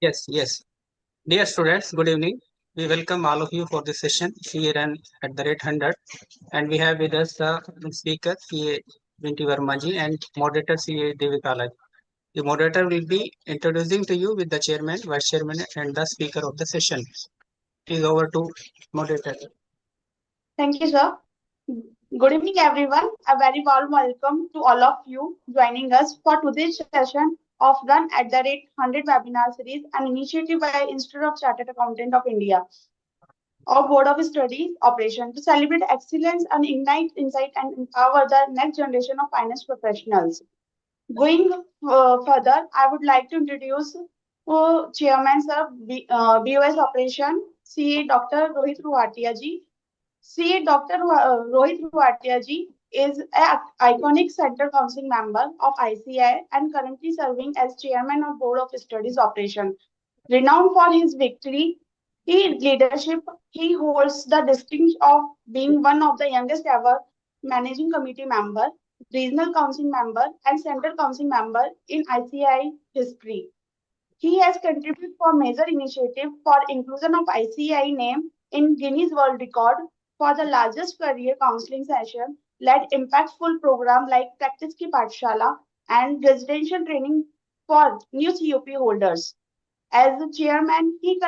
Yes, yes. Dear students, good evening. We welcome all of you for this session, CA Run at the rate 100. And we have with us the speaker, CA Vinti Vermaji, and moderator, CA Devikala. The moderator will be introducing to you with the chairman, vice chairman, and the speaker of the session. Please over to moderator. Thank you, sir. Good evening, everyone. A very warm welcome to all of you joining us for today's session of Run at the Rate 100 webinar series, an initiative by Institute of Chartered Accountant of India, or Board of Studies Operation, to celebrate excellence and ignite insight and empower the next generation of finance professionals. Going further, I would like to introduce Chairman Sir BOS Operation, CA Dr. Rohit Ruhatia ji. CA Dr. Rohit Ruhatia ji is an iconic Central Council member of ICI and currently serving as Chairman of Board of Studies Operation. Renowned for his victory, leadership, he holds the distinction of being one of the youngest ever Managing Committee member, Regional Council member, and Central Council member in ICI history. He has contributed for major initiative for inclusion of ICI name in Guinness World Record for the largest career counseling session, led impactful program like Practice Ki Pathshala and residential training for new COP holders. As the chairman, he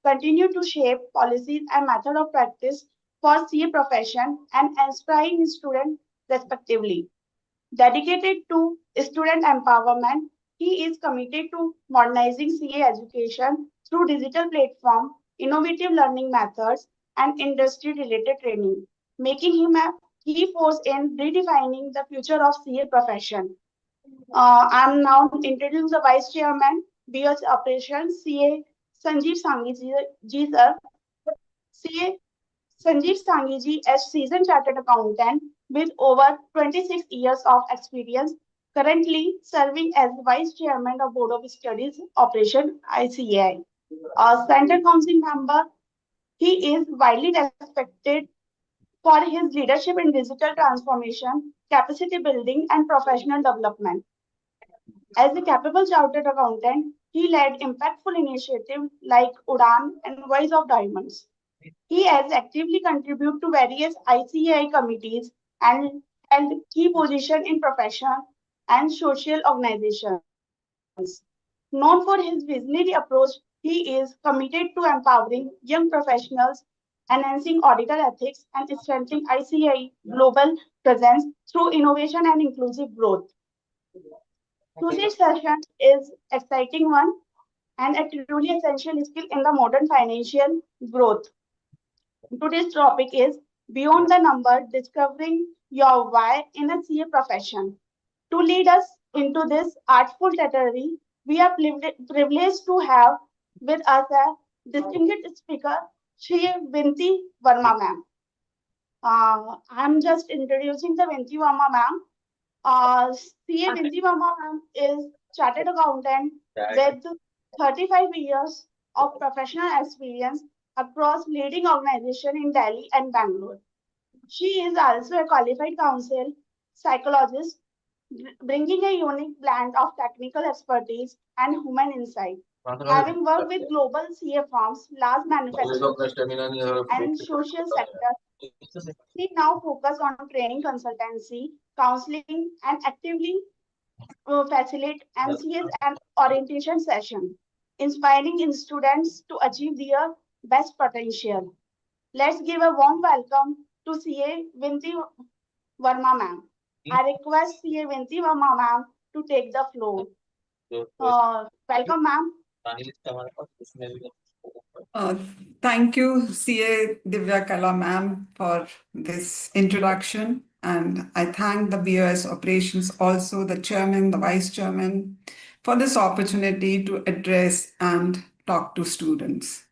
continued to shape policies and method of practice for CA profession and inspiring students respectively. Dedicated to student empowerment, he is committed to modernizing CA education through digital platform, innovative learning methods, and industry-related training, making him a key force in redefining the future of CA profession. I'm now introducing the Vice Chairman, BS Operations, CA Sanjeev Sanghi ji, sir. CA Sanjeev Sanghi ji, a seasoned chartered accountant with over 26 years of experience, currently serving as Vice Chairman of Board of Studies Operation ICAI. A Central Council member, he is widely respected for his leadership in digital transformation, capacity building, and professional development. As a capable chartered accountant, he led impactful initiatives like UDAN and Voice of Diamonds. He has actively contributed to various ICAI committees and held key positions in professional and social organizations. Known for his visionary approach, he is committed to empowering young professionals, enhancing auditor ethics, and strengthening ICAI global presence through innovation and inclusive growth. Today's session is exciting one and a truly essential skill in the modern financial growth. Today's topic is Beyond the Number, Discovering Your Why in a CA Profession. To lead us into this artful territory, we are privileged to have with us a distinguished speaker, Shri Vinti Verma ma'am. I'm just introducing the Vinti Verma ma'am. CA Vinti Verma ma'am is chartered accountant with 35 years of professional experience across leading organizations in Delhi and Bangalore. She is also a qualified counsel psychologist, bringing a unique blend of technical expertise and human insight. Having worked with global CA firms, large manufacturers, and social sectors, she now focuses on training consultancy, counseling, and actively facilitate MCAs and orientation sessions, inspiring students to achieve their best potential. Let's give a warm welcome to CA Vinti Verma ma'am. I request CA Vinti Verma ma'am to take the floor. Welcome ma'am. Uh, Thank you, CA Divya Kala ma'am, for this introduction. And I thank the BOS operations, also the chairman, the vice chairman, for this opportunity to address and talk to students.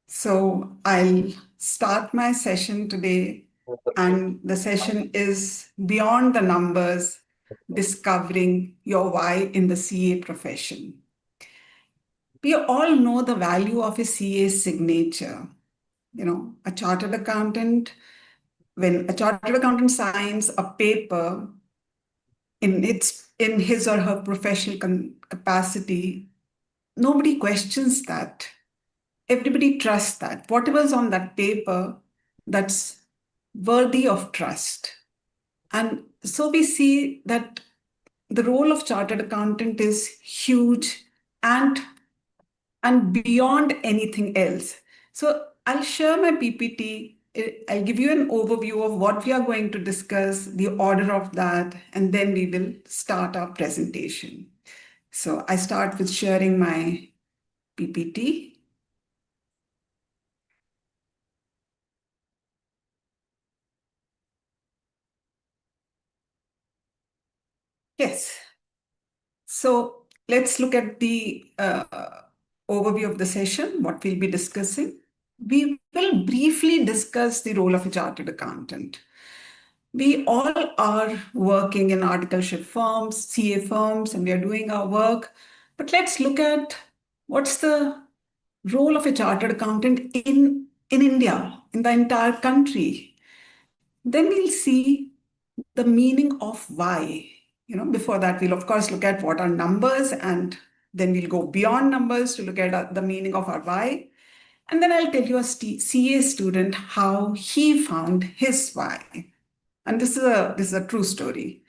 So I'll start my session today, and the session is Beyond the Numbers, Discovering Your Why in the CA Profession. We all know the value of a CA signature. You know, a chartered accountant, when a chartered accountant signs a paper in his or her professional capacity, nobody questions that. Everybody trusts that. Whatever's on that paper, that's worthy of trust. And so we see that the role of chartered accountant is huge and beyond anything else. So I'll share my PPT. I'll give you an overview of what we are going to discuss, the order of that, and then we will start our presentation. So I start with sharing my PPT. Yes. So let's look at the overview of the session, what we'll be discussing. We will briefly discuss the role of a chartered accountant. We all are working in articleship firms, CA firms, and we are doing our work. But let's look at what's the role of a chartered accountant in India, in the entire country. Then we'll see the meaning of why. Before that, we'll of course look at what are numbers, and then we'll go beyond numbers to look at the meaning of our why. And then I'll tell you a CA student how he found his why. And this is a true story.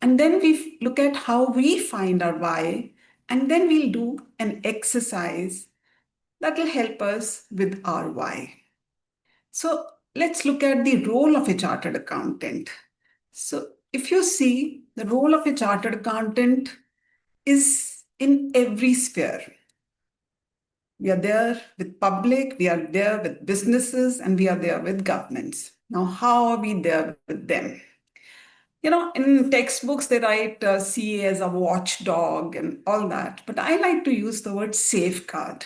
And then we look at how we find our why, and then we'll do an exercise that will help us with our why. So let's look at the role of a chartered accountant. So if you see, the role of a chartered accountant is in every sphere. We are there with public, we are there with businesses, and we are there with governments. Now, how are we there with them? In textbooks, they write CA as a watchdog and all that, but I like to use the word safeguard.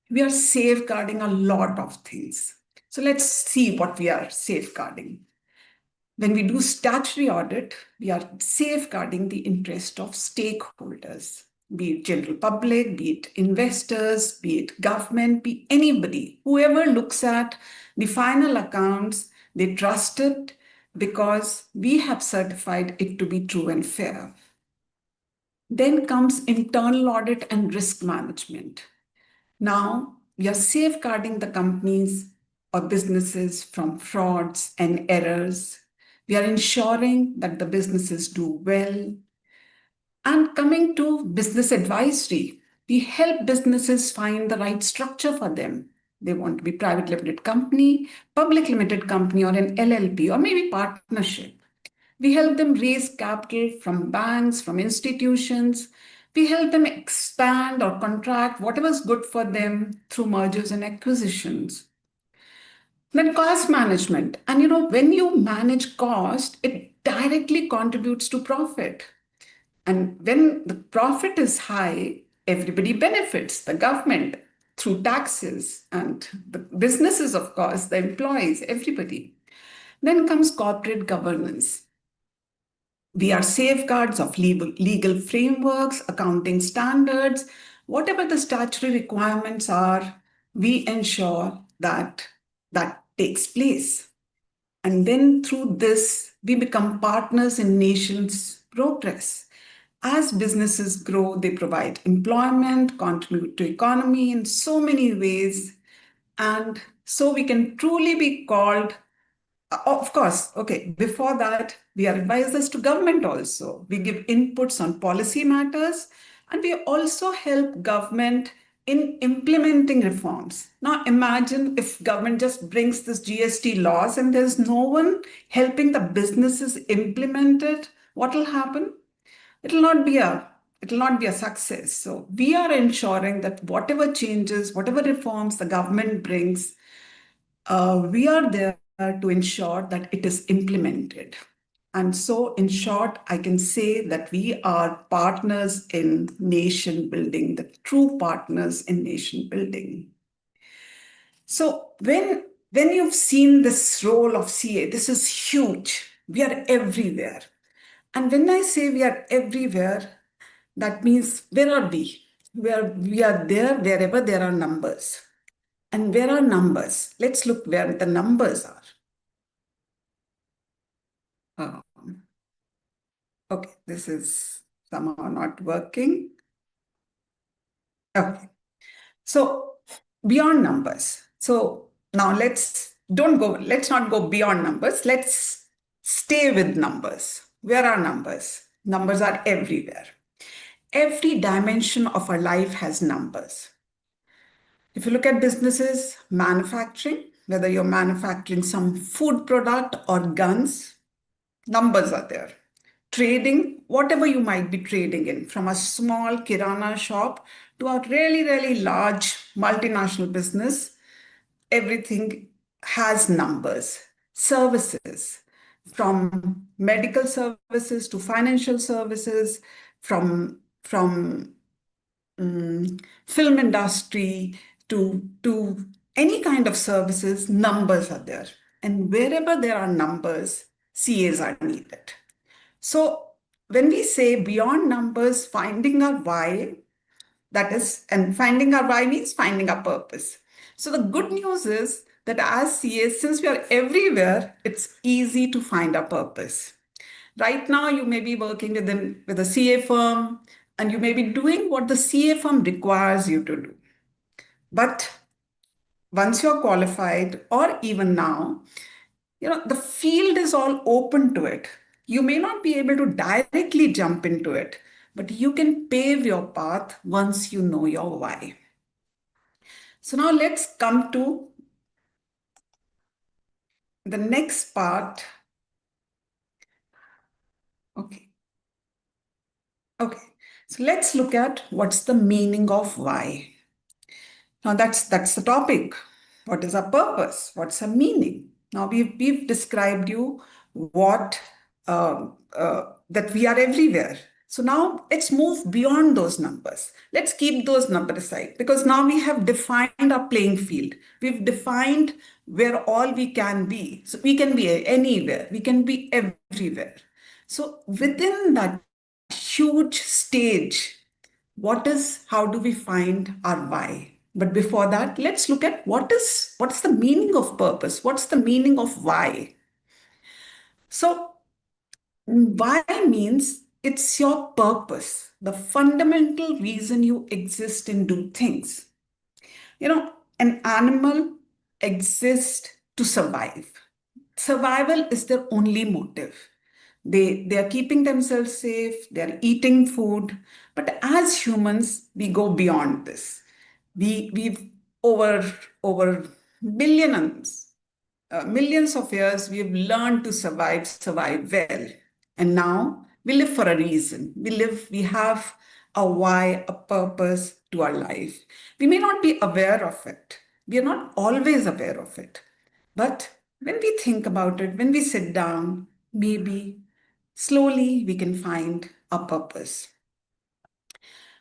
We are safeguarding a lot of things. So let's see what we are safeguarding. When we do statutory audit, we are safeguarding the interest of stakeholders, be it general public, be it investors, be it government, be anybody. Whoever looks at the final accounts, they trust it because we have certified it to be true and fair. Then comes internal audit and risk management. Now, we are safeguarding the companies or businesses from frauds and errors. We are ensuring that the businesses do well. And coming to business advisory, we help businesses find the right structure for them. They want to be private limited company, public limited company, or an LLP, or maybe partnership. We help them raise capital from banks, from institutions. We help them expand or contract whatever's good for them through mergers and acquisitions. Then cost management. And when you manage cost, it directly contributes to profit. And when the profit is high, everybody benefits, the government through taxes, and the businesses, of course, the employees, everybody. Then comes corporate governance. We are safeguards of legal frameworks, accounting standards, whatever the statutory requirements are, we ensure that that takes place. And then through this, we become partners in nation's progress. As businesses grow, they provide employment, contribute to economy in so many ways. And so we can truly be called, of course, okay, before that, we are advisors to government also. We give inputs on policy matters, and we also help government in implementing reforms. Now imagine if government just brings this GST laws and there's no one helping the businesses implement it, what will happen? It'll not be a success. So we are ensuring that whatever changes, whatever reforms the government brings, we are there to ensure that it is implemented. And so, in short, I can say that we are partners in nation building, the true partners in nation building. So when you've seen this role of CA, this is huge. We are everywhere. And when I say we are everywhere, that means where are we? We are there wherever there are numbers. And where are numbers? Let's look where the numbers are. Okay, this is somehow not working. Okay, So beyond numbers. So now let's not go beyond numbers. Let's stay with numbers. Where are numbers? Numbers are everywhere. Every dimension of our life has numbers. If you look at businesses, manufacturing, whether you're manufacturing some food product or guns, numbers are there. Trading, whatever you might be trading in, from a small kirana shop to a really, really large multinational business, everything has numbers. Services, from medical services to financial services, from film industry to any kind of services, numbers are there. And wherever there are numbers, CAs are needed. So when we say beyond numbers, finding our why, and finding our why means finding our purpose. So the good news is that as CAs, since we are everywhere, it's easy to find our purpose. Right now, you may be working with a CA firm, and you may be doing what the CA firm requires you to do. But once you're qualified, or even now, the field is all open to it. You may not be able to directly jump into it, but you can pave your path once you know your why. So now let's come to the next part. Okay. So let's look at what's the meaning of why. Now that's the topic. What is our purpose? What's our meaning? Now we've described you what that we are everywhere. So now let's move beyond those numbers. Let's keep those numbers aside, because now we have defined our playing field. We've defined where all we can be. So we can be anywhere. We can be everywhere. So within that huge stage, how do we find our why? But before that, let's look at what's the meaning of purpose? What's the meaning of why? So why means it's your purpose, the fundamental reason you exist and do things. An animal exists to survive. Survival is their only motive. They are keeping themselves safe, they're eating food. But as humans, we go beyond this. We've over millions of years, we've learned to survive well. And now we live for a reason. We have a why, a purpose to our life. We may not be aware of it. We are not always aware of it. But when we think about it, when we sit down, maybe slowly we can find a purpose.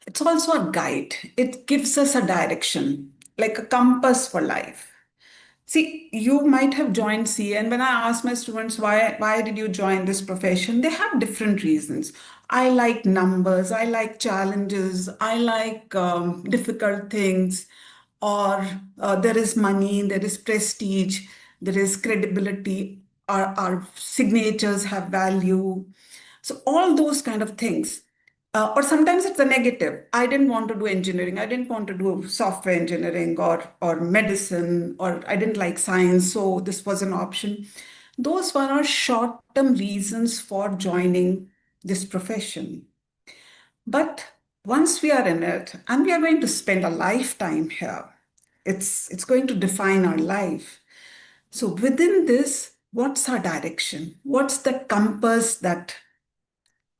It's also a guide. It gives us a direction, like a compass for life. See, you might have joined CA, and when I ask my students why did you join this profession, they have different reasons. I like numbers, I like challenges, I like difficult things, or there is money, there is prestige, there is credibility, our signatures have value. So all those kind of things. Or sometimes it's a negative. I didn't want to do engineering. I didn't want to do software engineering or medicine, or I didn't like science, so this was an option. Those were our short-term reasons for joining this profession. But once we are in it, and we are going to spend a lifetime here, it's going to define our life. So within this, what's our direction? What's the compass that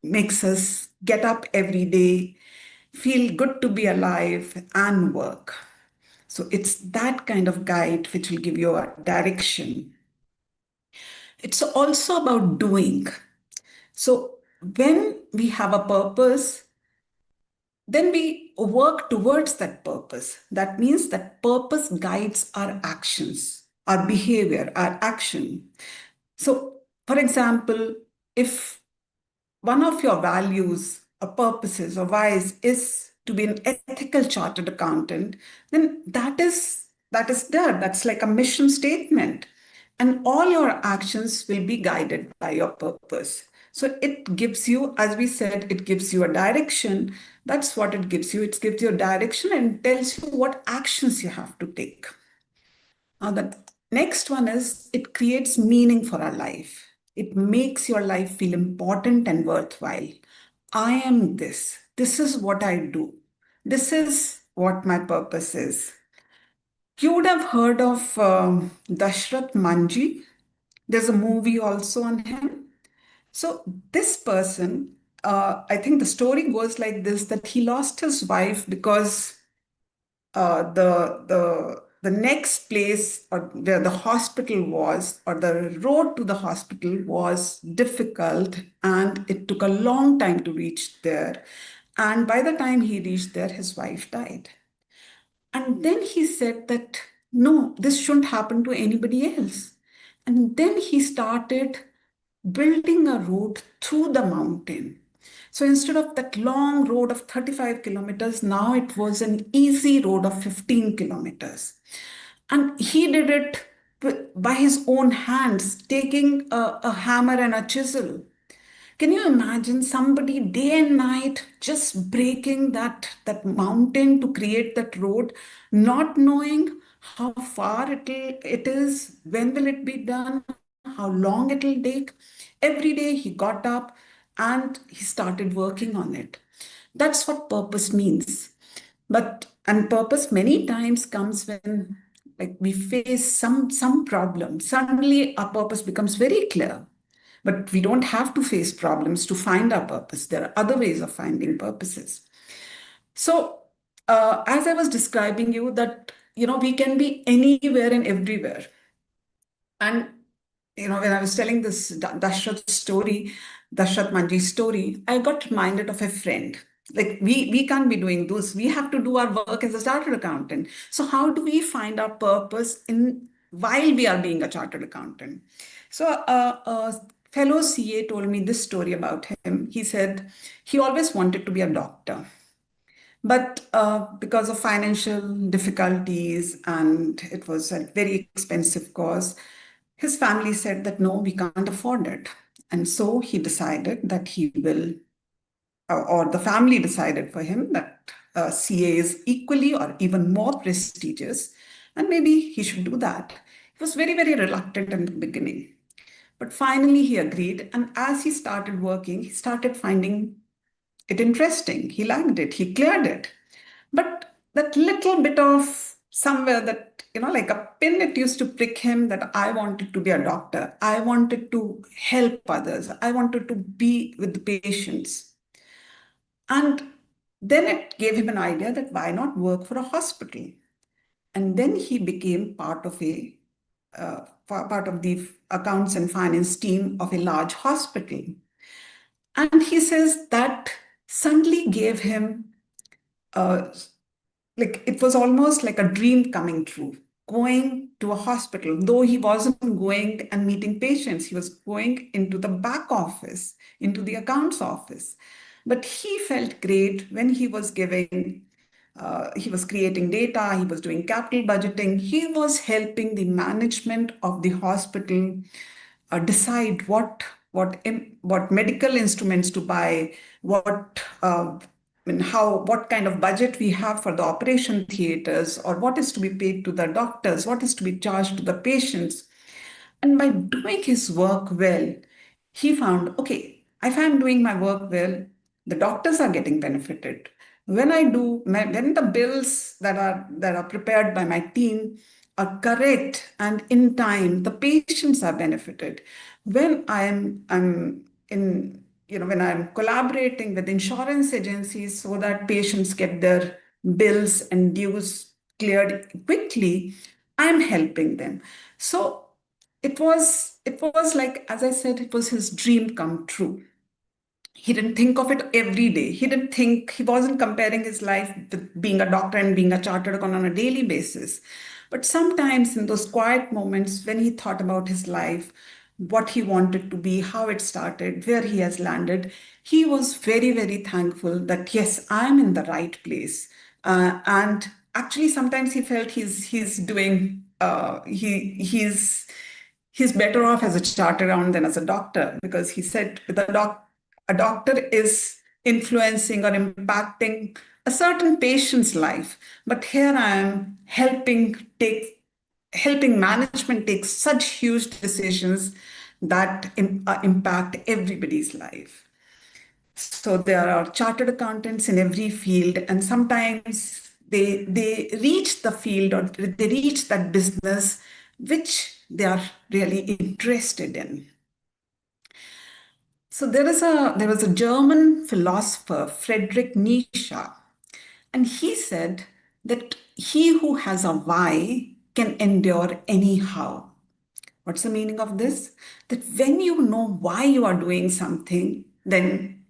makes us get up every day, feel good to be alive, and work? So it's that kind of guide which will give you a direction. It's also about doing. So when we have a purpose, then we work towards that purpose. That means that purpose guides our actions, our behavior, our action. So, for example, if one of your values or purposes or whys is to be an ethical chartered accountant, then that is there. That's like a mission statement. And all your actions will be guided by your purpose. So it gives you, as we said, it gives you a direction, That's what it gives you. It gives you a direction and tells you what actions you have to take. Now, the next one is it creates meaning for our life. It makes your life feel important and worthwhile. I am this. This is what I do. This is what my purpose is. You would have heard of Dashrath Manji. There's a movie also on him. So this person, I think the story goes like this, that he lost his wife because the next place or where the hospital was, or the road to the hospital was difficult, and it took a long time to reach there. And by the time he reached there, his wife died. And then he said that, no, this shouldn't happen to anybody else. And then he started building a road through the mountain. So instead of that long road of 35 kilometers, now it was an easy road of 15 kilometers. And he did it by his own hands, taking a hammer and a chisel. Can you imagine somebody day and night just breaking that mountain to create that road, not knowing how far it is, when will it be done, how long it will take? Every day he got up and he started working on it. That's what purpose means. And purpose many times comes when like we face some problem. Suddenly our purpose becomes very clear. But we don't have to face problems to find our purpose. There are other ways of finding purposes. So, as I was describing you, that we can be anywhere and everywhere. And when I was telling this Dashrath story, Dashrath Manji's story, I got reminded of a friend. Like we can't be doing those. We have to do our work as a chartered accountant. So how do we find our purpose in while we are being a chartered accountant? So a fellow CA told me this story about him. He said he always wanted to be a doctor. But because of financial difficulties, and it was a very expensive course, his family said that no, we can't afford it. And so he decided that he will, or the family decided for him that CA is equally or even more prestigious, and maybe he should do that. He was very, very reluctant in the beginning. But finally, he agreed. And as he started working, he started finding it interesting. He liked it, he cleared it. But that little bit of somewhere that, like a pin, it used to prick him that I wanted to be a doctor. I wanted to help others. I wanted to be with the patients. And then it gave him an idea that why not work for a hospital? And then he became part of the accounts and finance team of a large hospital. And he says that suddenly gave him like it was almost like a dream coming true, going to a hospital. Though he wasn't going and meeting patients, he was going into the back office, into the accounts office. But he felt great when he was he was creating data, he was doing capital budgeting, he was helping the management of the hospital decide what medical instruments to buy, what kind of budget we have for the operation theaters, or what is to be paid to the doctors, what is to be charged to the patients. And by doing his work well, he found, okay, if I'm doing my work well, the doctors are getting benefited. When the bills that are prepared by my team are correct and in time, the patients are benefited. When when I'm collaborating with insurance agencies so that patients get their bills and dues cleared quickly, I'm helping them. So it was like, as I said, it was his dream come true. He didn't think of it every day. He wasn't comparing his life with being a doctor and being a chartered accountant on a daily basis. But sometimes in those quiet moments when he thought about his life, what he wanted to be, how it started, where he has landed, he was very, very thankful that, yes, I'm in the right place. And actually, sometimes he felt he's doing, he's better off as a chartered accountant than as a doctor, because he said a doctor is influencing or impacting a certain patient's life. But here I am helping management take such huge decisions that impact everybody's life. So there are chartered accountants in every field, and sometimes they reach the field or they reach that business which they are really interested in. So there was a German philosopher, Friedrich Nietzsche, and he said that he who has a why can endure anyhow. What's the meaning of this? That when you know why you are doing something, then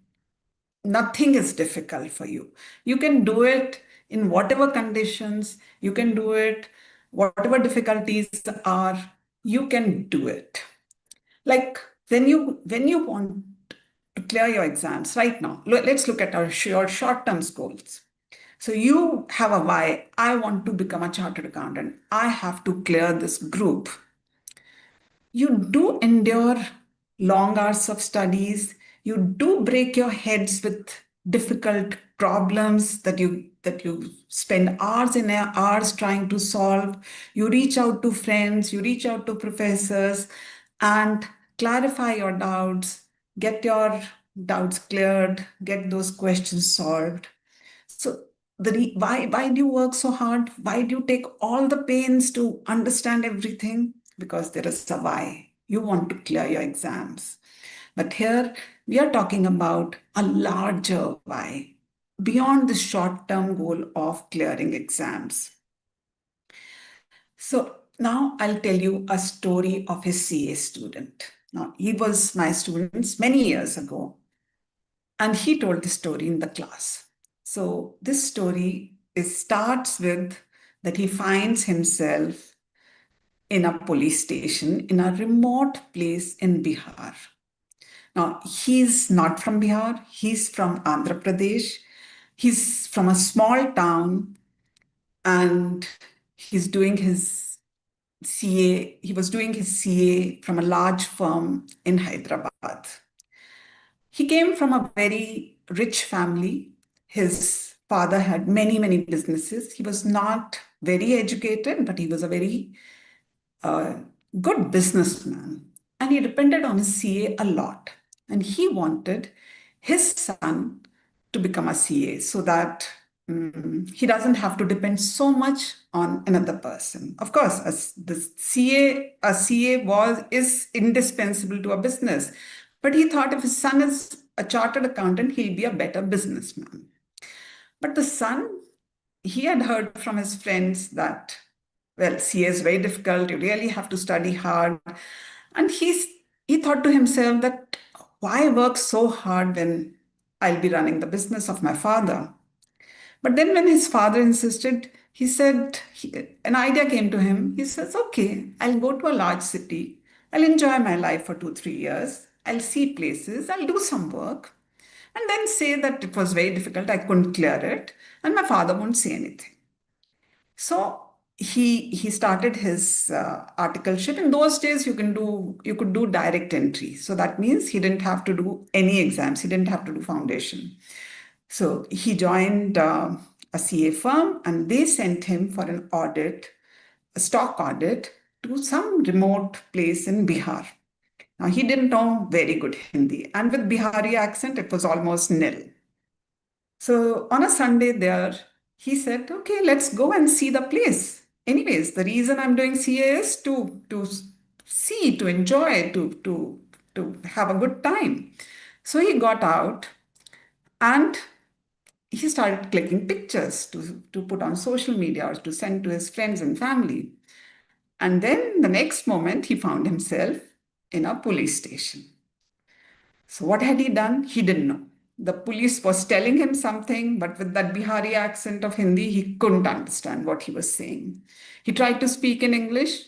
nothing is difficult for you. You can do it in whatever conditions, you can do it, whatever difficulties are, you can do it. Like when you want to clear your exams right now, let's look at your short-term goals. So you have a why. I want to become a chartered accountant. I have to clear this group. You do endure long hours of studies. You do break your heads with difficult problems that you spend hours and hours trying to solve. You reach out to friends, you reach out to professors and clarify your doubts, get your doubts cleared, get those questions solved. So why do you work so hard? Why do you take all the pains to understand everything? Because there is a why. You want to clear your exams. But here we are talking about a larger why, beyond the short-term goal of clearing exams. So now I'll tell you a story of a CA student. Now, he was my student many years ago, and he told the story in the class. So this story starts with that he finds himself in a police station in a remote place in Bihar. Now, he's not from Bihar, he's from Andhra Pradesh. He's from a small town and he's doing his CA. He was doing his CA from a large firm in Hyderabad. He came from a very rich family. His father had many, many businesses. He was not very educated, but he was a very good businessman. And he depended on his CA a lot. And he wanted his son to become a CA so that he doesn't have to depend so much on another person. Of course, a CA is indispensable to a business. But he thought if his son is a chartered accountant, he'll be a better businessman. But the son, he had heard from his friends that, well, CA is very difficult. You really have to study hard. And he thought to himself that why work so hard when I'll be running the business of my father? But then when his father insisted, he said, an idea came to him. He says, okay, I'll go to a large city. I'll enjoy my life for 2-3 years. I'll see places. I'll do some work. And then say that it was very difficult. I couldn't clear it. And my father won't say anything. So he started his articleship. In those days, you could do direct entry. So that means he didn't have to do any exams. He didn't have to do foundation. So he joined a CA firm and they sent him for an audit, a stock audit, to some remote place in Bihar. Now, he didn't know very good Hindi, and with Bihari accent, it was almost nil. So on a Sunday there, he said, okay, let's go and see the place. Anyways, the reason I'm doing CA is to see, to enjoy, to have a good time. So he got out and he started clicking pictures to put on social media or to send to his friends and family. And then the next moment, he found himself in a police station. So what had he done? He didn't know. The police was telling him something, but with that Bihari accent of Hindi, he couldn't understand what he was saying. He tried to speak in English.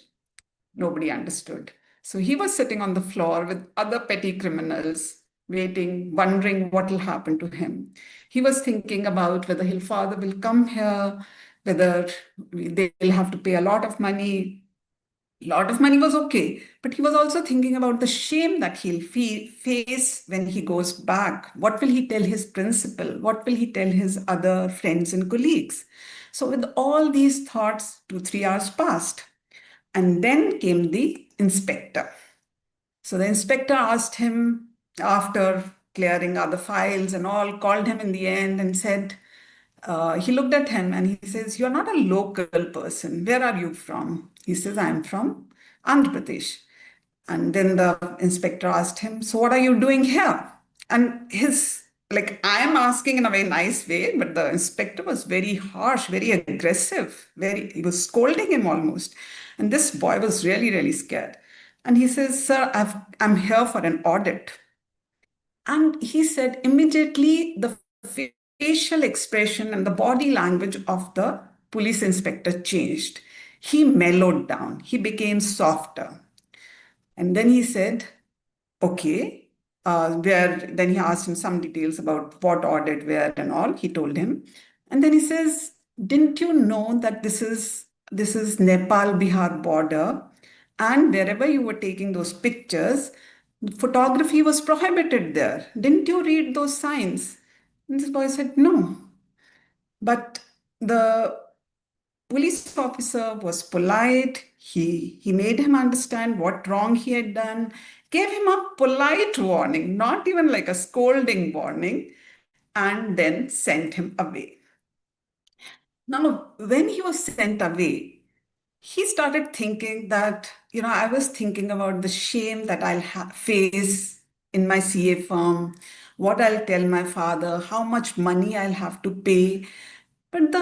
Nobody understood. So he was sitting on the floor with other petty criminals, waiting, wondering what will happen to him. He was thinking about whether his father will come here, whether they will have to pay a lot of money A lot of money was okay, but he was also thinking about the shame that he'll face when he goes back. What will he tell his principal? What will he tell his other friends and colleagues? So, with all these thoughts, 2, 3 hours passed. And then came the inspector. So, the inspector asked him, after clearing other files and all, called him in the end and said, he looked at him and he says, "You're not a local person. Where are you from?" He says, "I'm from Andhra Pradesh." And then the inspector asked him, "So what are you doing here?" And I am asking in a very nice way, but the inspector was very harsh, very aggressive, he was scolding him almost. And this boy was really, really scared. And he says, "Sir, I'm here for an audit." And he said immediately the facial expression and the body language of the police inspector changed. He mellowed down, he became softer. And then he said, "Okay." Then he asked him some details about what audit, where, and all. He told him. And then he says, "Didn't you know that this is Nepal Bihar border? And wherever you were taking those pictures, photography was prohibited there. Didn't you read those signs?" And this boy said, "No." But the police officer was polite. He made him understand what wrong he had done, gave him a polite warning, not even like a scolding warning, and then sent him away. Now, when he was sent away, he started thinking that, I was thinking about the shame that I'll face in my CA firm, what I'll tell my father, how much money I'll have to pay. But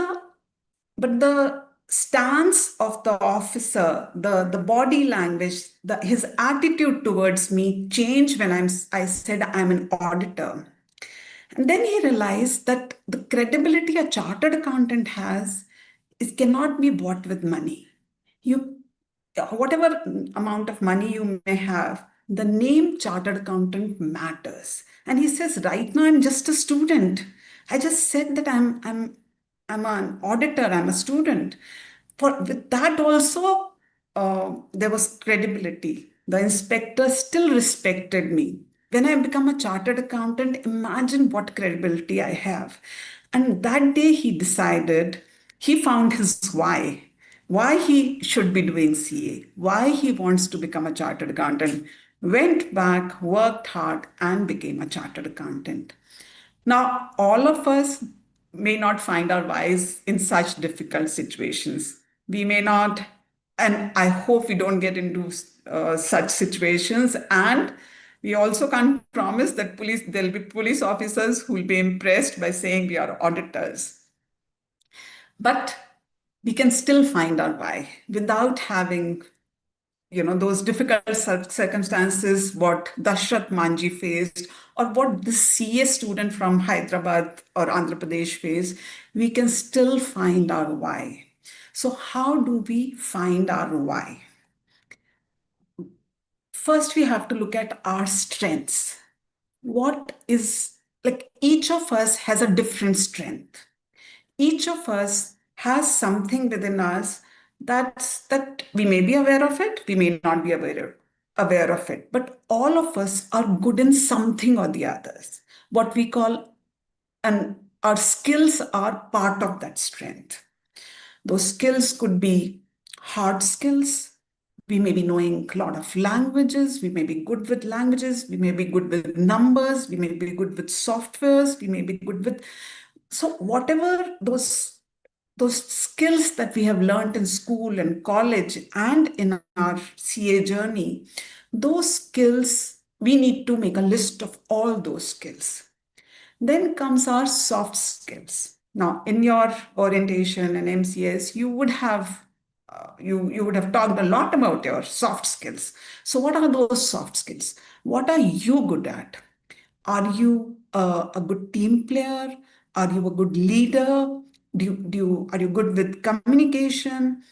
the stance of the officer, the body language, his attitude towards me changed when I said I'm an auditor. And then he realized that the credibility a chartered accountant has cannot be bought with money. You, whatever amount of money you may have, the name chartered accountant matters. And he says, "Right now I'm just a student. I just said that I'm an auditor. I'm a student." With that also, there was credibility. The inspector still respected me. When I become a chartered accountant, imagine what credibility I have. And that day he decided, he found his why he should be doing CA, why he wants to become a chartered accountant, went back, worked hard, and became a chartered accountant. Now, all of us may not find our whys in such difficult situations. We may not, and I hope we don't get into such situations. And we also can't promise that there'll be police officers who will be impressed by saying we are auditors. But we can still find our why without having those difficult circumstances, what Dashrath Manji faced, or what the CA student from Hyderabad or Andhra Pradesh faced, we can still find our why. So, how do we find our why? First, we have to look at our strengths. Each of us has a different strength. Each of us has something within us that we may be aware of it, we may not be aware of it, but all of us are good in something or the others. What we call, and our skills are part of that strength. Those skills could be hard skills. We may be knowing a lot of languages. We may be good with languages. We may be good with numbers. We may be good with softwares. We may be good with. So whatever those skills that we have learned in school and college and in our CA journey, those skills, we need to make a list of all those skills. Then comes our soft skills. Now, in your orientation and MCS, you would have talked a lot about your soft skills. So, what are those soft skills? What are you good at? Are you a good team player? Are you a good leader? Are you good with communication?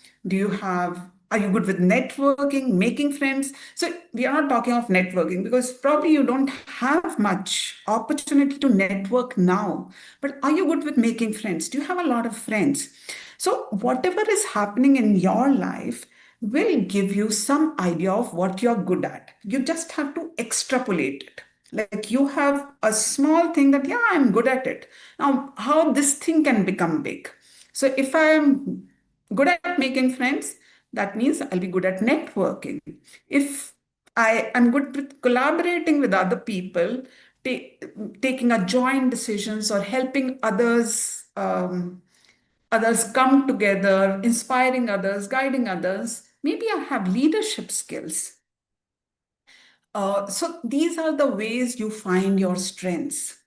Are you good with networking, making friends? So we are not talking of networking because probably you don't have much opportunity to network now. But are you good with making friends? Do you have a lot of friends? So whatever is happening in your life, will give you some idea of what you're good at. You just have to extrapolate it. Like you have a small thing that, yeah, I'm good at it. Now, how this thing can become big. So if I'm good at making friends, that means I'll be good at networking. If I am good with collaborating with other people, taking a joint decisions or helping others come together, inspiring others, guiding others. Maybe I have leadership skills. So these are the ways you find your strengths.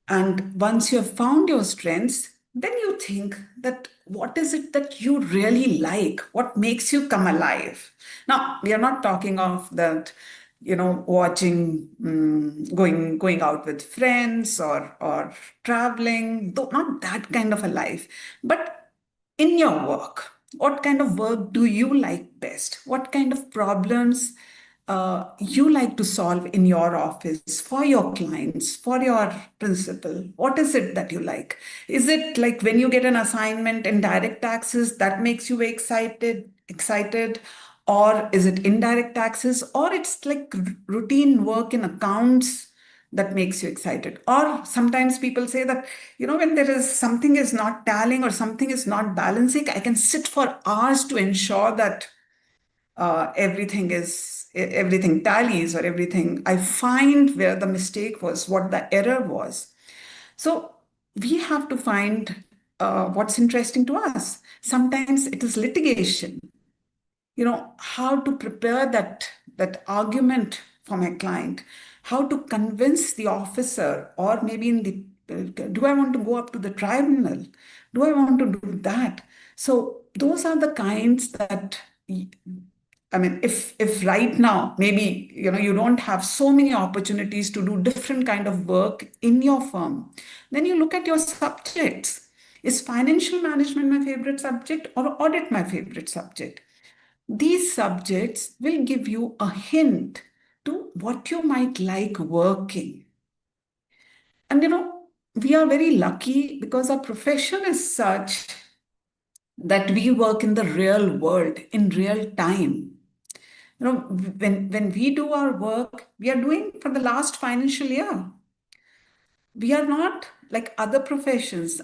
And once you have found your strengths, then you think that what is it that you really like? What makes you come alive? Now, we are not talking of that, watching, going out with friends or traveling, though not that kind of a life. But in your work, what kind of work do you like best? What kind of problems you like to solve in your office for your clients, for your principal? What is it that you like? Is it like when you get an assignment in direct taxes that makes you excited, or is it indirect taxes, or it's like routine work in accounts that makes you excited? Or sometimes people say that, when there is something is not tallying or something is not balancing, I can sit for hours to ensure that everything tallies, or everything, I find where the mistake was, what the error was. So we have to find what's interesting to us. Sometimes it is litigation, how to prepare that argument for my client, how to convince the officer, or maybe in the do I want to go up to the tribunal? Do I want to do that? So those are the kinds that, I mean, if right now maybe you don't have so many opportunities to do different kind of work in your firm, then you look at your subjects. Is financial management my favorite subject, or audit my favorite subject? These subjects will give you a hint to what you might like working. And we are very lucky because our profession is such that we work in the real world in real time. When we do our work, we are doing for the last financial year. We are not like other professions.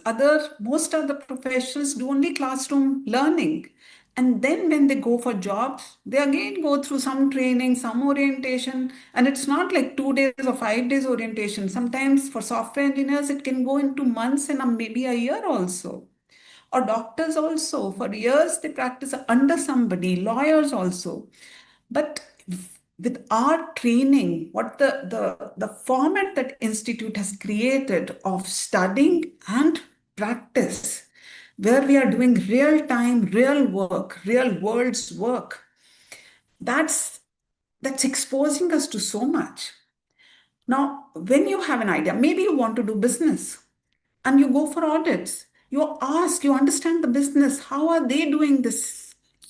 Most other professions do only classroom learning. And then when they go for jobs, they again go through some training, some orientation. And it's not like 2 days or 5 days orientation. Sometimes for software engineers, it can go into months and maybe a year also. Or doctors also, for years they practice under somebody, lawyers also. But with our training, what the format that Institute has created of studying and practice, where we are doing real time, real work, real world's work, that's exposing us to so much. Now, when you have an idea, maybe you want to do business and you go for audits, you understand the business. How are they doing this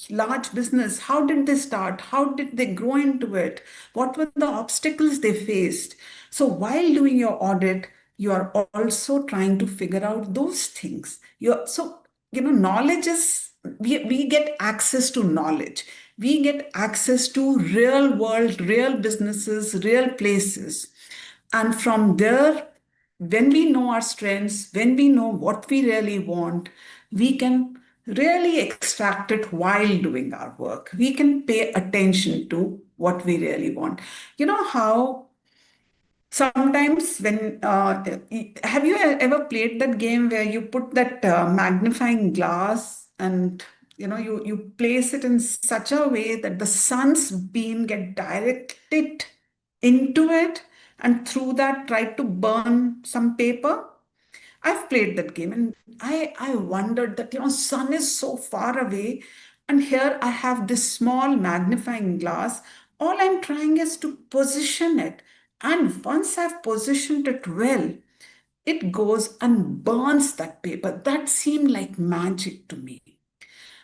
large business? How did they start? How did they grow into it? What were the obstacles they faced? So while doing your audit, you are also trying to figure out those things. Knowledge is, we get access to knowledge. We get access to real world, real businesses, real places. And from there, when we know our strengths, when we know what we really want, we can really extract it while doing our work. We can pay attention to what we really want. You know how sometimes when, have you ever played that game where you put that magnifying glass and you place it in such a way that the sun's beam get directed into it, and through that try to burn some paper? I've played that game, and I wondered that sun is so far away, and here I have this small magnifying glass. All I'm trying is to position it, and once I've positioned it well, it goes and burns that paper. That seemed like magic to me.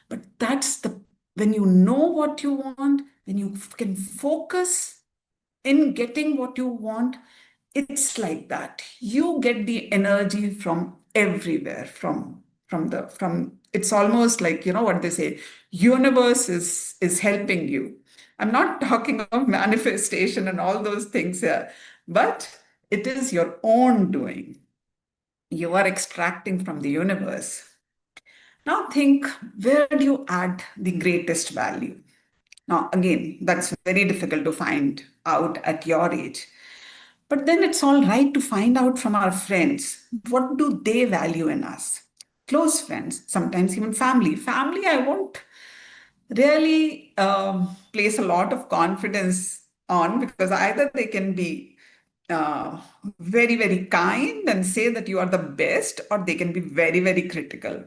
But that's the when you know what you want, when you can focus in getting what you want, it's like that. You get the energy from everywhere, from it's almost like, what they say, universe is helping you. I'm not talking of manifestation and all those things here, but it is your own doing. You are extracting from the universe. Now think, where do you add the greatest value? Now, again, that's very difficult to find out at your age. But then it's all right to find out from our friends, what do they value in us? Close friends, sometimes even family. Family, I won't really place a lot of confidence on, because either they can be very, very kind and say that you are the best, or they can be very, very critical.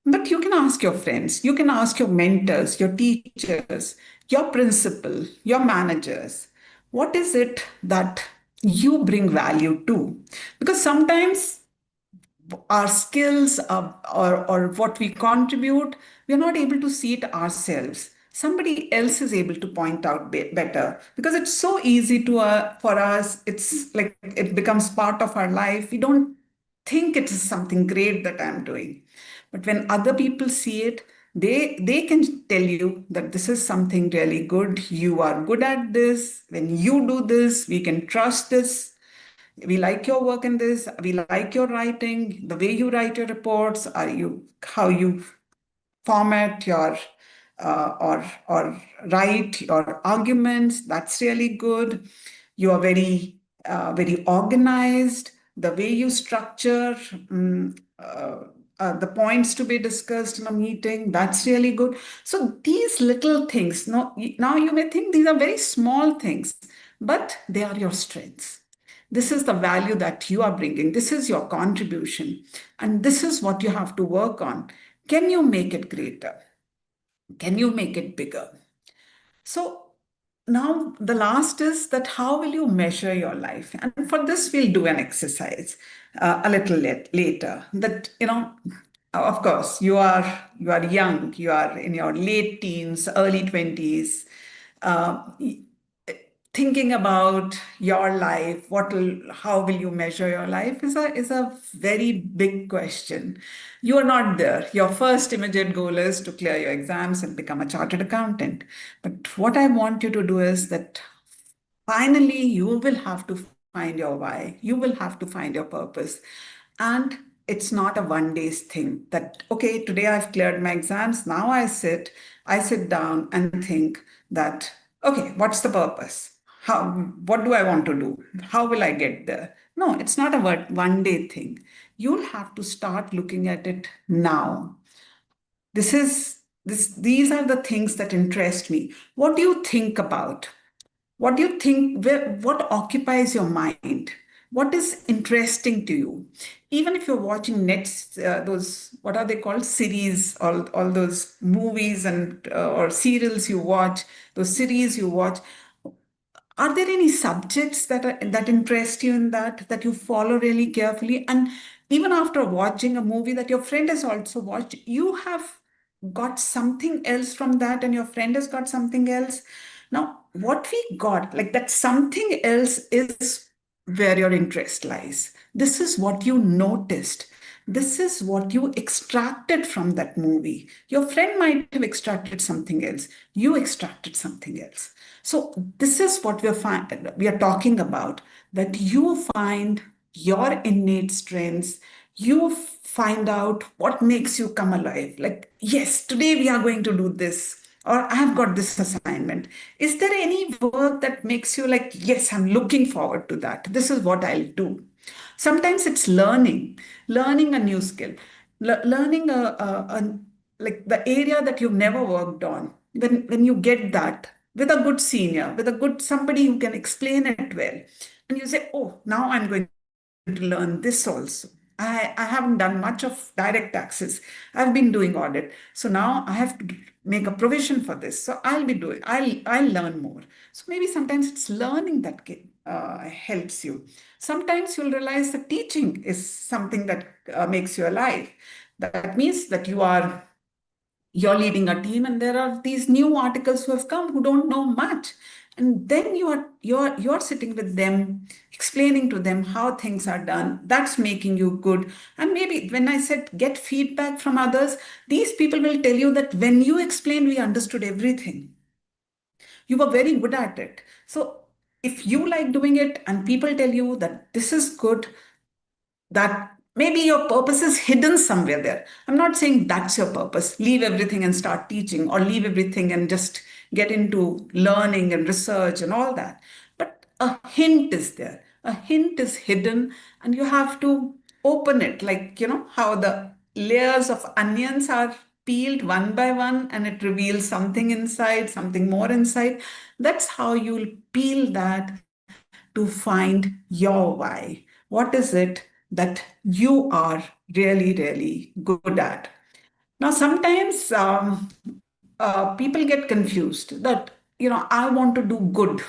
But you can ask your friends, you can ask your mentors, your teachers, your principal, your managers, what is it that you bring value to? Because sometimes our skills or what we contribute, we're not able to see it ourselves. Somebody else is able to point out better, because it's so easy to for us. It's like it becomes part of our life. We don't think it is something great that I'm doing. But when other people see it, they can tell you that this is something really good. You are good at this. When you do this, we can trust this. We like your work in this. We like your writing, the way you write your reports, how you format your or write your arguments. That's really good. You are very organized. The way you structure the points to be discussed in a meeting, that's really good. So these little things, now you may think these are very small things, but they are your strengths. This is the value that you are bringing. This is your contribution. And this is what you have to work on. Can you make it greater? Can you make it bigger? So now the last is that how will you measure your life? And for this, we'll do an exercise a little later. That, of course, you are young. You are in your late teens, early 20s. Thinking about your life, how will you measure your life is a very big question. You are not there. Your first immediate goal is to clear your exams and become a chartered accountant. But what I want you to do is that finally you will have to find your why. You will have to find your purpose. And it's not a one-day thing that, okay, today I've cleared my exams. Now I sit down and think that, okay, what's the purpose? What do I want to do? How will I get there? No, it's not a one-day thing. You'll have to start looking at it now. These are the things that interest me. What do you think about? What do you think? What occupies your mind? What is interesting to you? Even if you're watching those, what are they called? Series, all those movies and or serials you watch, those series you watch. Are there any subjects that interest you in that you follow really carefully? And even after watching a movie that your friend has also watched, you have got something else from that, and your friend has got something else. Now, what we got, like that something else, is where your interest lies. This is what you noticed. This is what you extracted from that movie. Your friend might have extracted something else. You extracted something else. So this is what we are talking about, that you find your innate strengths. You find out what makes you come alive. Like, yes, today we are going to do this, or I have got this assignment. Is there any work that makes you like, yes, I'm looking forward to that. This is what I'll do. Sometimes it's learning a new skill, learning like the area that you've never worked on. When you get that with a good senior, with a good somebody who can explain it well, and you say, oh, now I'm going to learn this also. I haven't done much of direct taxes. I've been doing audit. So now I have to make a provision for this. So I'll learn more. So maybe sometimes it's learning that helps you. Sometimes you'll realize that teaching is something that makes you alive. That means that you're leading a team, and there are these new articles who have come who don't know much. And then you're sitting with them, explaining to them how things are done. That's making you good. And maybe when I said get feedback from others, these people will tell you that when you explained, we understood everything. You were very good at it. So if you like doing it and people tell you that this is good, that maybe your purpose is hidden somewhere there. I'm not saying that's your purpose. Leave everything and start teaching, or leave everything and just get into learning and research and all that. But a hint is there. A hint is hidden, and you have to open it, like, how the layers of onions are peeled one by one and it reveals something inside, something more inside. That's how you'll peel that to find your why. What is it that you are really, really good at? Now, sometimes people get confused that, I want to do good.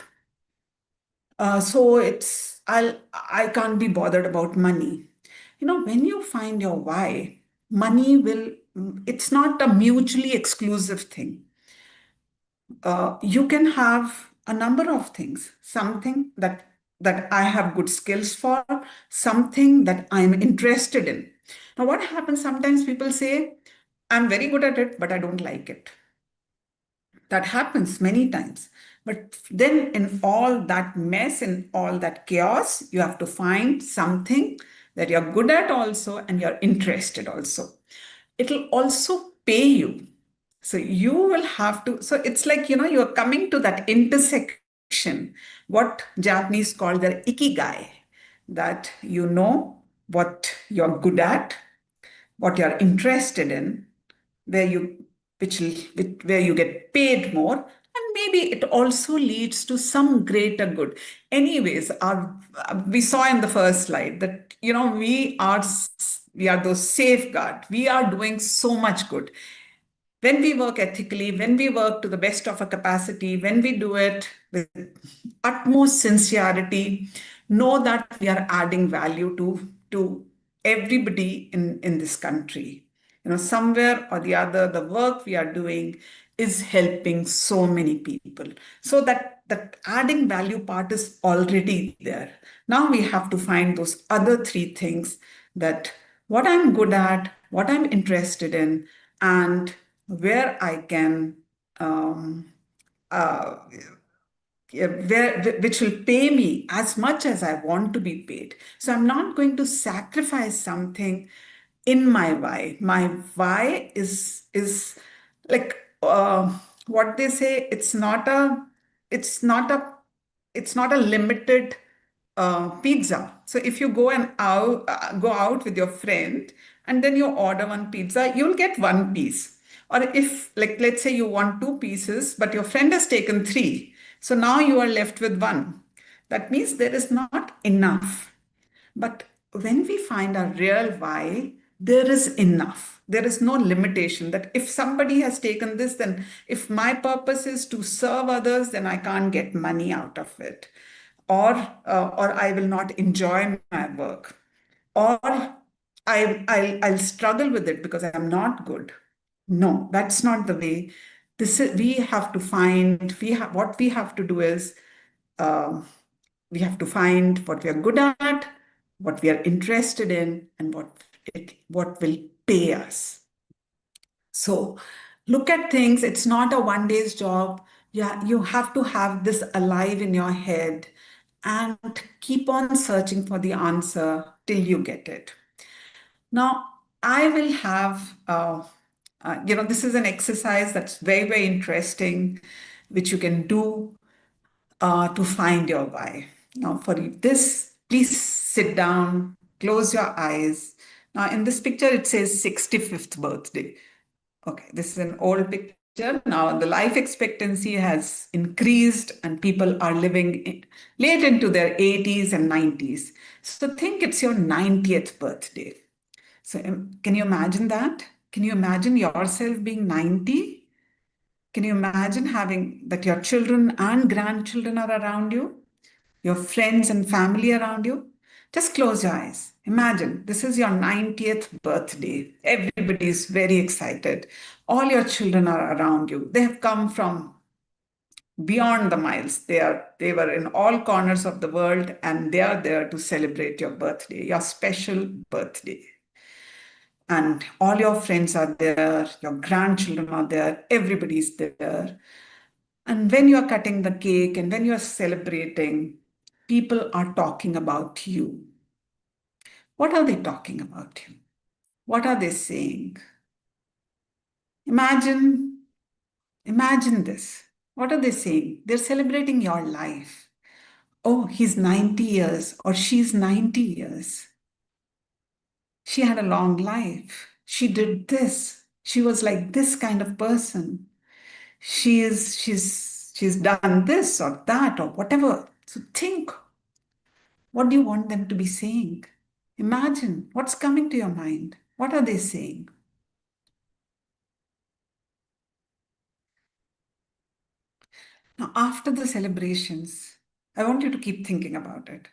So I can't be bothered about money. When you find your why, money it's not a mutually exclusive thing. You can have a number of things, something that I have good skills for, something that I'm interested in. Now, what happens sometimes people say, I'm very good at it, but I don't like it. That happens many times. But then, in all that mess, in all that chaos, you have to find something that you're good at also and you're interested also. It'll also pay you. So you will have to, so it's like, you're coming to that intersection, what Japanese call the ikigai, that you know what you're good at, what you're interested in, where you where you get paid more, and maybe it also leads to some greater good. Anyways, we saw in the first slide that we are those safeguard. We are doing so much good when we work ethically, when we work to the best of our capacity, when we do it with utmost sincerity, know that we are adding value to everybody in this country. Somewhere or the other, the work we are doing is helping so many people. So that adding value part is already there. Now we have to find those other three things, that what I'm good at, what I'm interested in, and where I can, uh, yeah, which will pay me as much as I want to be paid. So I'm not going to sacrifice something in my why. My why is like what they say. It's not a it's not a limited pizza. So if you go out with your friend and then you order one pizza, you'll get one piece. Or if, like, let's say you want two pieces, but your friend has taken three, so now you are left with one. That means there is not enough. But when we find a real why, there is enough. There is no limitation that if somebody has taken this, then if my purpose is to serve others, then I can't get money out of it. Or I will not enjoy my work. Or I'll struggle with it because I'm not good. No, that's not the way. We have to find, what we have to do is, um, we have to find what we are good at, what we are interested in, and what will pay us. So look at things. It's not a one day's job. Yeah, you have to have this alive in your head and keep on searching for the answer till you get it. Now, I will have, this is an exercise that's very, very interesting, which you can do to find your why. Now, for this, please sit down, close your eyes. Now, in this picture, it says 65th birthday. Okay, this is an old picture. Now, the life expectancy has increased and people are living late into their 80s and 90s. So think it's your 90th birthday. So can you imagine that? Can you imagine yourself being 90? Can you imagine having that your children and grandchildren are around you, your friends and family around you? Just close your eyes. Imagine this is your 90th birthday. Everybody is very excited. All your children are around you. They have come from beyond the miles. They were in all corners of the world, and they are there to celebrate your birthday, your special birthday. And all your friends are there, your grandchildren are there, everybody's there. And when you're cutting the cake and when you're celebrating, people are talking about you. What are they talking about you? What are they saying? Imagine this. What are they saying? They're celebrating your life. Oh, he's 90 years or she's 90 years. She had a long life. She did this. She was like this kind of person. She's done this or that or whatever. So think, what do you want them to be saying? Imagine what's coming to your mind. What are they saying? Now, after the celebrations, I want you to keep thinking about it.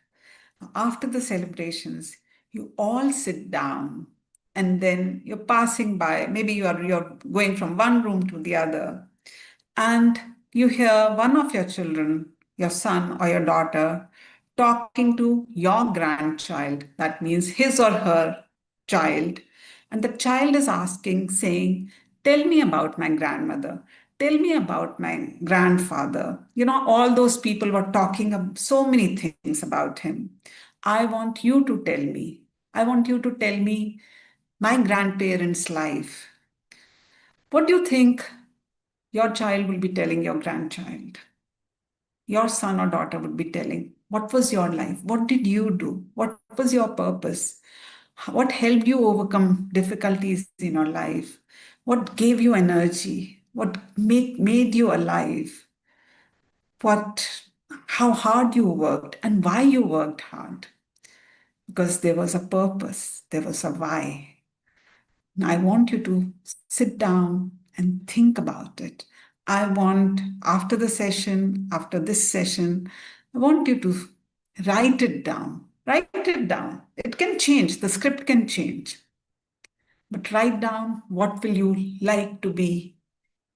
Now, after the celebrations, you all sit down and then you're passing by. Maybe you're going from one room to the other, and you hear one of your children, your son or your daughter, talking to your grandchild. That means his or her child. And the child is asking, saying, tell me about my grandmother. Tell me about my grandfather. All those people were talking so many things about him. I want you to tell me. I want you to tell me my grandparents' life. What do you think your child will be telling your grandchild? Your son or daughter would be telling, what was your life? What did you do? What was your purpose? What helped you overcome difficulties in your life? What gave you energy? What made you alive? How hard you worked and why you worked hard? Because there was a purpose, there was a why. And I want you to sit down and think about it. After this session, I want you to write it down. Write it down. It can change, the script can change. But write down, what will you like to be?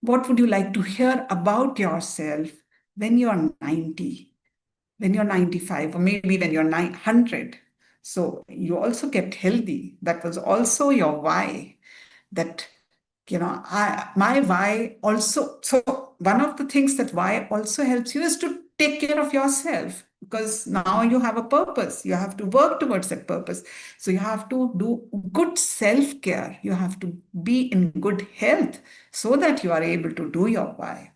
What would you like to hear about yourself when you're 90, when you're 95, or maybe when you're 900? So you also kept healthy. That was also your why. That, my why also. So one of the things that why also helps you is to take care of yourself, because now you have a purpose. You have to work towards that purpose. So you have to do good self-care. You have to be in good health so that you are able to do your why.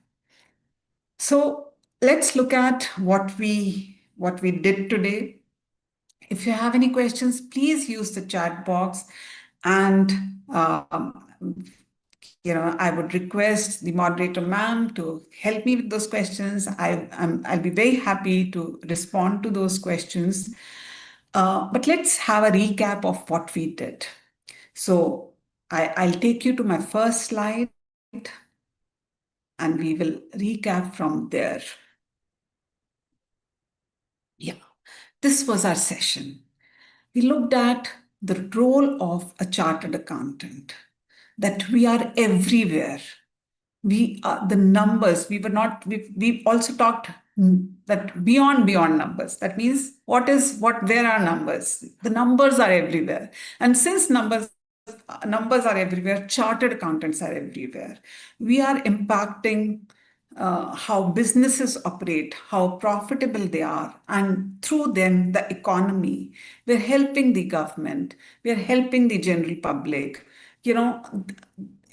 So let's look at what we did today. If you have any questions, please use the chat box, and I would request the moderator, ma'am, to help me with those questions. I'll be very happy to respond to those questions. But let's have a recap of what we did. So I'll take you to my first slide, and we will recap from there. Yeah, this was our session. We looked at the role of a chartered accountant, that we are everywhere. We are the numbers. We also talked that beyond numbers. That means where are numbers? The numbers are everywhere. And since numbers are everywhere, chartered accountants are everywhere. We are impacting how businesses operate, how profitable they are, and through them, the economy. We're helping the government. We're helping the general public.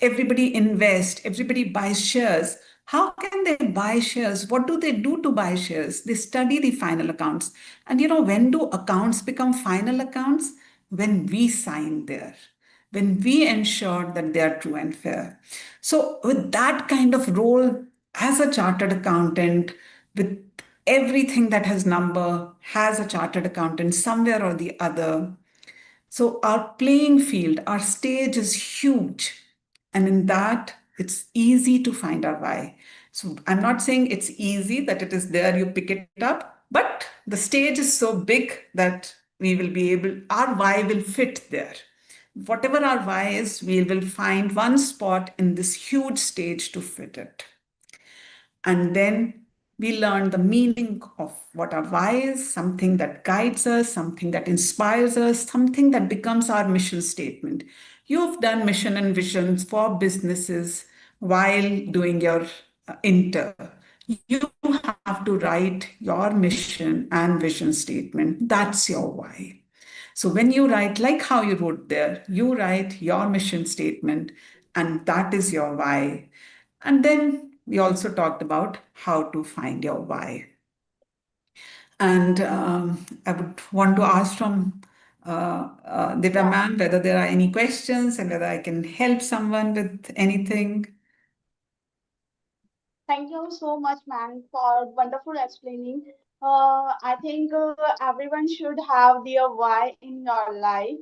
Everybody invest, everybody buys shares. How can they buy shares? What do they do to buy shares? They study the final accounts. And when do accounts become final accounts? When we sign there, when we ensure that they are true and fair. So with that kind of role as a chartered accountant, with everything that has number, has a chartered accountant somewhere or the other. So our playing field, our stage is huge. And in that, it's easy to find our why. So I'm not saying it's easy, that it is there, you pick it up, but the stage is so big that our why will fit there. Whatever our why is, we will find one spot in this huge stage to fit it. And then We learn the meaning of what our why is, something that guides us, something that inspires us, something that becomes our mission statement. You've done mission and visions for businesses while doing your inter. You have to write your mission and vision statement. That's your why. So when you write, like how you wrote there, you write your mission statement, and that is your why. And then we also talked about how to find your why. And I would want to ask from Divya Yeah. ma'am whether there are any questions and whether I can help someone with anything. Thank you so much, ma'am, for wonderful explaining. I think everyone should have their why in your life.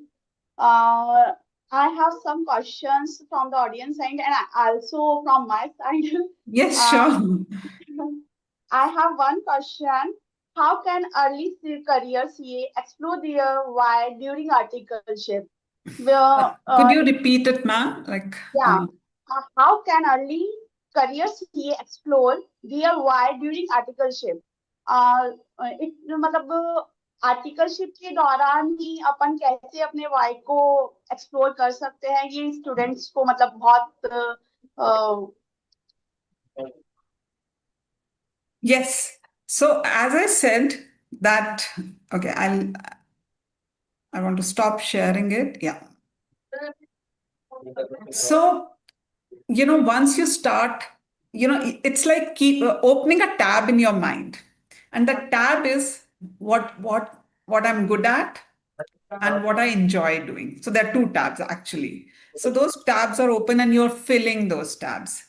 Uh, I have some questions from the audience end and also from my side. Yes, Uh, sure. I have one question. How can early career CA explore their why during articleship? Well, Could you repeat it, ma'am? yeah. How can early career CA explore their why during articleship? it मतलब articleship के दौरान ही अपन कैसे अपने Y को explore कर सकते हैं ये स्टूडेंट्स को मतलब बहुत Yes. So as I said that, okay, I want to stop sharing it. Yeah. So, once you start, it's like keep opening a tab in your mind. And the tab is what I'm good at and what I enjoy doing. So there are two tabs actually. So those tabs are open and you're filling those tabs.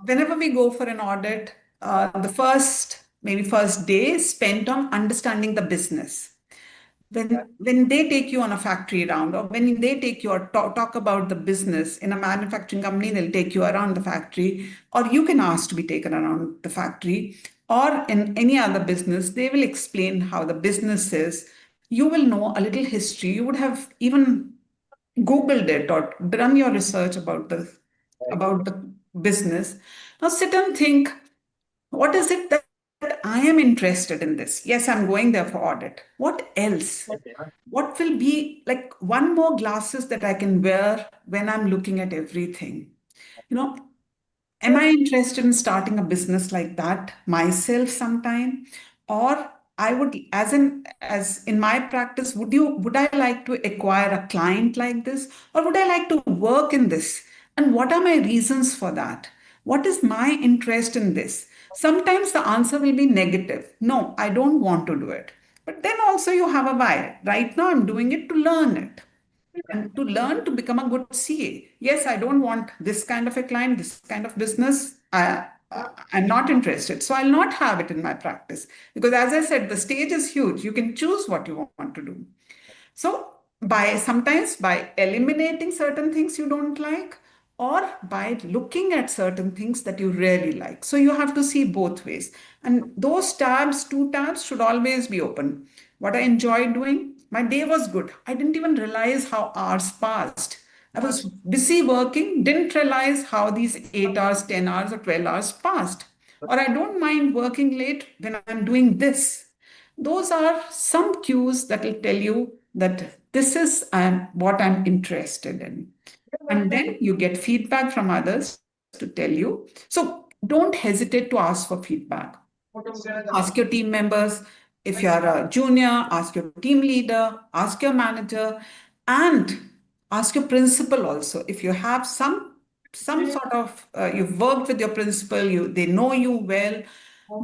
Whenever we go for an audit, the maybe first day is spent on understanding the business. When they take you on a factory round or when they take you or talk about the business in a manufacturing company, they'll take you around the factory, or you can ask to be taken around the factory, or in any other business, they will explain how the business is. You will know a little history. You would have even Googled it or done your research about the business. Now sit and think, what is it that I am interested in this? Yes, I'm going there for audit. What else? What will be like one more glasses that I can wear when I'm looking at everything? You know, am I interested in starting a business like that myself sometime? Or I would, as in my practice, would I like to acquire a client like this? Or would I like to work in this? And what are my reasons for that? What is my interest in this? Sometimes the answer will be negative. No, I don't want to do it. But then also you have a why. Right now I'm doing it to learn it and to learn to become a good CA. Yes, I don't want this kind of a client, this kind of business. I'm not interested. So I'll not have it in my practice because, as I said, the stage is huge. You can choose what you want to do. So sometimes by eliminating certain things you don't like, or by looking at certain things that you really like. So you have to see both ways. And those two tabs should always be open. What I enjoyed doing, my day was good. I didn't even realize how hours passed. I was busy working, didn't realize how these 8 hours, 10 hours, or 12 hours passed. Or I don't mind working late when I'm doing this. Those are some cues that will tell you that this is what I'm interested in. And then you get feedback from others to tell you. So don't hesitate to ask for feedback. Ask your team members. If you're a junior, ask your team leader, ask your manager, and ask your principal also. If you have some sort of you've worked with your principal, they know you well.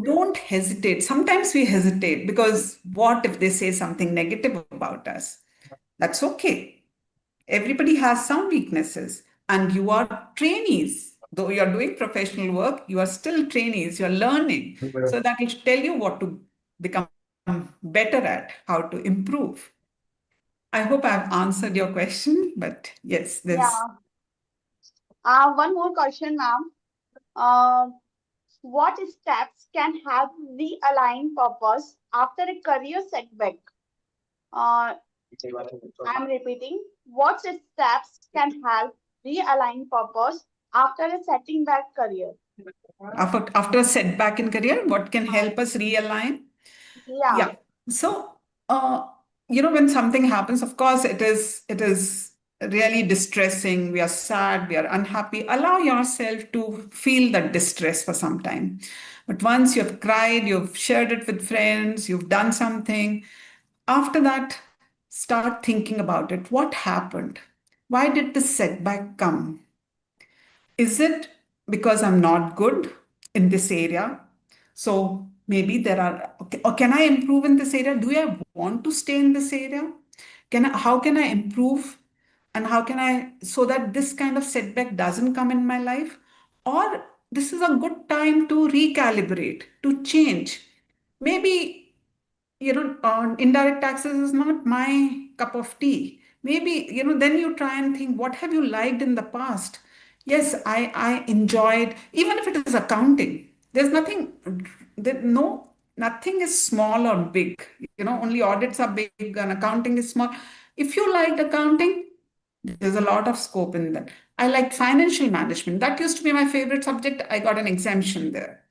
Don't hesitate. Sometimes we hesitate because what if they say something negative about us? That's okay. Everybody has some weaknesses, and you are trainees. Though you're doing professional work, you are still trainees, you're learning. So that will tell you what to become better at, how to improve. I hope I've answered your question, but yes, there's. one more question, ma'am. Uh, what steps can help realign purpose after a career setback? Uh, I'm repeating. What steps can help realign purpose after a setting back career? After a setback in career, what can help us realign? Yeah. Yeah. So, when something happens, of course, it is really distressing. We are sad, we are unhappy. Allow yourself to feel that distress for some time. But once you've cried, you've shared it with friends, you've done something, after that, start thinking about it. What happened? Why did this setback come? Is it because I'm not good in this area? So maybe there are, okay, or can I improve in this area? Do I want to stay in this area? How can I improve? And how can I, so that this kind of setback doesn't come in my life? Or this is a good time to recalibrate, to change. Maybe indirect taxes is not my cup of tea. Maybe, then you try and think, what have you liked in the past? Yes, I enjoyed, even if it is accounting, there's nothing, nothing is small or big. Only audits are big and accounting is small. If you liked accounting, there's a lot of scope in that. I liked financial management. That used to be my favorite subject. I got an exemption there.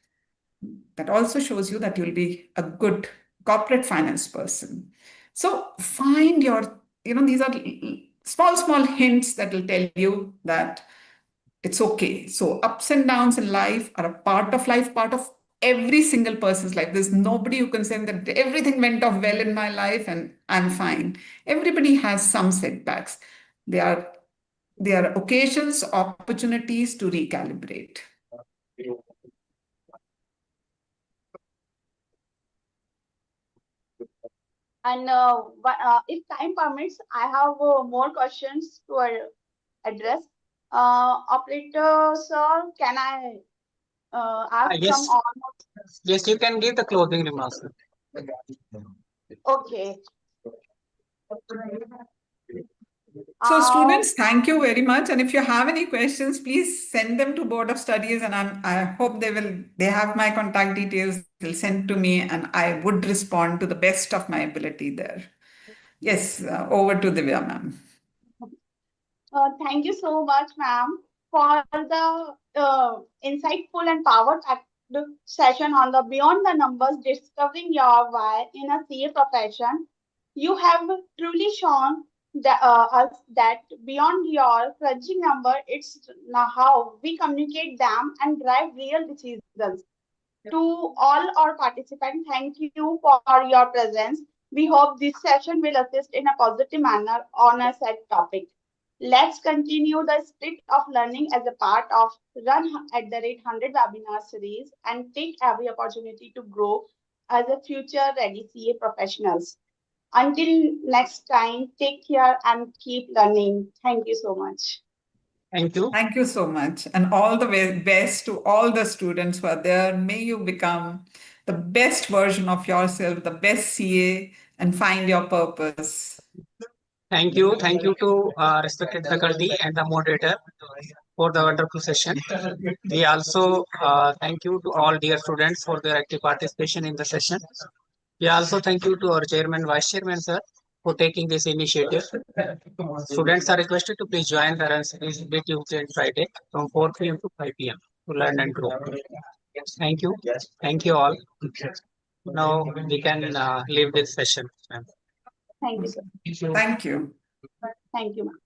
That also shows you that you'll be a good corporate finance person. So find these are small hints that will tell you that it's okay. So ups and downs in life are a part of life, part of every single person's life. There's nobody who can say that everything went off well in my life and I'm fine. Everybody has some setbacks. They are occasions, opportunities to recalibrate. And if time permits, I have more questions to address. Operator, sir, can I ask Yes. some on? Yes, you can give the closing remarks. Okay. So students, thank you very much. And if you have any questions, please send them to Board of Studies. And I hope they have my contact details. They'll send to me and I would respond to the best of my ability there. Yes, over to Divya, ma'am. Thank you so much, ma'am, for the insightful and power-packed session on the Beyond the Numbers, discovering your why in a CA profession. You have truly shown us that beyond your crunching number, it's now how we communicate them and drive real decisions. To all our participants, thank you for your presence. We hope this session will assist in a positive manner on a set topic. Let's continue the spirit of learning as a part of Run at the Rate 100 webinar series and take every opportunity to grow as a future ready CA professionals. Until next time, take care and keep learning. Thank you so much. Thank you. Thank you so much. And all the best to all the students who are there. May you become the best version of yourself, the best CA, and find your purpose. Thank you. Thank you to respected faculty and the moderator for the wonderful session. We also thank you to all dear students for their active participation in the session. We also thank you to our chairman, vice chairman, sir, for taking this initiative. Students are requested to please join the run series every Tuesday and Friday from 4 p.m. to 5 p.m. to learn and grow. Thank you. Thank you all. Now we can leave this session. Thank you, sir. Thank you. Thank you, ma'am.